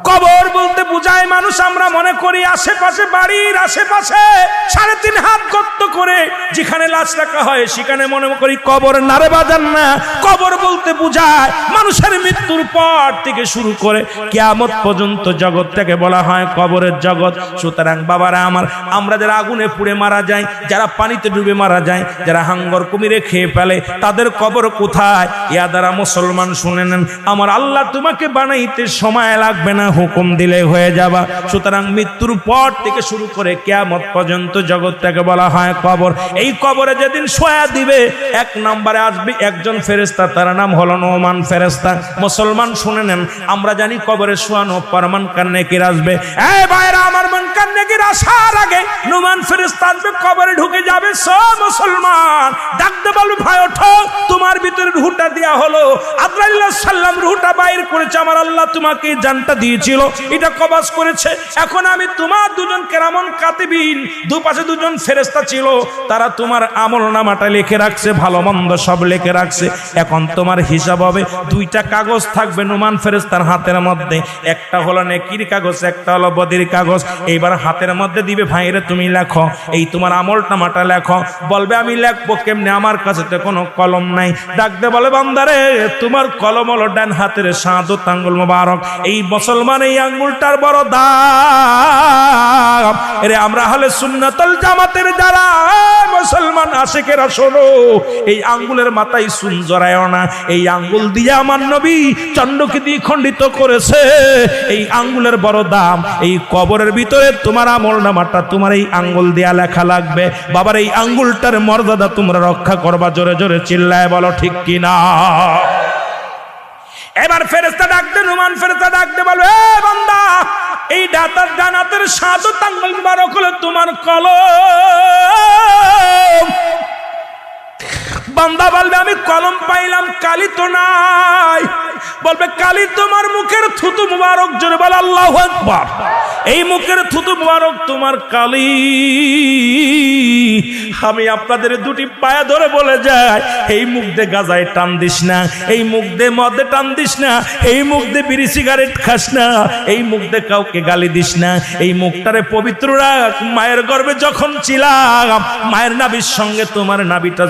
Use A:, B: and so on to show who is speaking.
A: কবর বলতে বুঝায় মানুষ আমরা মনে করি আশেপাশে, বাড়ির আশেপাশে 3.5 হাত গর্ত করে যেখানে লাশ রাখা হয় সেখানে মনে করি কবর। নারে বাজান না, কবর বলতে বুঝায় মানুষের মৃত্যুর পর থেকে শুরু করে কিয়ামত পর্যন্ত জগৎটাকে বলা হয় কবরের জগৎ। সুতরাং বাবারা আমার, আমরা যারা আগুনে পুড়ে মারা যায়, যারা পানিতে ডুবে মারা যায়, যারা হাঙ্গর কুমিরে খেয়ে ফেলে, তাদের কবর কোথায়? ইয়া দ্বারা মুসলমান শুনে নেন, আমার আল্লাহ তোমাকে বানাইতে সময় লাগবে না, হুকুম দিলে হয়ে যাবা। সুতরাং মৃত্যুর পর থেকে শুরু করে কিয়ামত পর্যন্ত জগৎটাকে বলা হয় কবর। এই কবরে যেদিন শোয়া দিবে, 1 নম্বরে আসবে একজন ফেরেশতা, তার নাম হলো নোমান ফেরেশতা। মুসলমান শুনে নেন, আমরা জানি কবরে শোয়ানো পর মুনকার নেকির আসবে। এই ভাইরা আমার, মুনকার নেকির আসার আগে নোমান ফেরেশতা আসবে, কবরে ঢুকে যাবে। সব মুসলমান ডাকতে বলবে, ভাই ওঠো, তোমার ভিতরে রূহটা দেয়া হলো। আজরাইল আলাইহিস সালাম রূহটা বাইর করেছে, আমার আল্লাহ তোমাকে জানটা দিয়েছিল, এটা কবজ করেছে। এখন আমি তোমার দুজন কেরামন কাতিবিন, দুপাশে দুজন ফেরেশতা ছিল, তারা তোমার আমলনামাটা লিখে রাখছে, ভালো মন্দ সব লিখে রাখছে। এখন তোমার হিসাব হবে, 2টা কাগজ থাকবে নোমান ফেরেশতার হাতের মধ্যে, একটা হলো নেকির কাগজ, একটা হলো বদির কাগজ। এইবার হাতের মধ্যে দিবে, ভাইরে তুমি লেখো, এই তোমার আমলনামাটা লেখো। বলবে আমি লিখবো কেমনে, আমার কাছে তো কোনো কলম নাই। ডাকতে বলে, বান্দারে তোমার কলম হলো ডান হাতের শাহাদাত আঙ্গুল মোবারক। এই মুসলমান এই আঙ্গুলটার বড় দাম। এরে আমরা হলে সুন্নাতুল জামাতের যারা মুসলমান আশিকেরা, শোনো, এই আঙ্গুলের মাথায় সুন জড়ায়ও না। এই আঙ্গুল দিয়ে আমার নবী চন্ডকে দিয়ে খণ্ডিত করেছে। এই আঙ্গুলের বড় দাম। এই কবরের ভিতরে তোমার আমলনামাটা তোমার এই আঙ্গুল দিয়া লেখা লাগবে। বাবার এই আঙ্গুলটার মর্যাদা তোমরা রক্ষা করবা। জোরে জোরে চিল্লায় বলো ঠিক কিনা। এবার ফেরেশতা ডাকতে, নোমান ফেরেশতা ডাকতে বলবে, এ বান্দা, এই ডান হাতের শাহাদাত আঙ্গুল মোবারক হলো তোমার কলম। বান্দা বলবে, আমি কলম পাইলাম, কালি তো নাই। বলবে, কালি তোমার মুখের থুতু মুবারক। জোরে বল আল্লাহু আকবার। এই মুখের থুতু মুবারক তোমার কালি। আমি আপনাদের 2টি পায়া ধরে বলে যাই, এই মুখ দিয়ে গাজায় টান দিস না, এই মুখ দিয়ে মদে টান দিস না, এই মুখ দিয়ে বিড়ি সিগারেট খাস না, এই মুখ দিয়ে কাউকে গালি দিস না। এই মুখটারে পবিত্র রাখ। মায়ের গর্ভে যখন ছিলাম, মায়ের নাভির সঙ্গে তোমার নাভিটা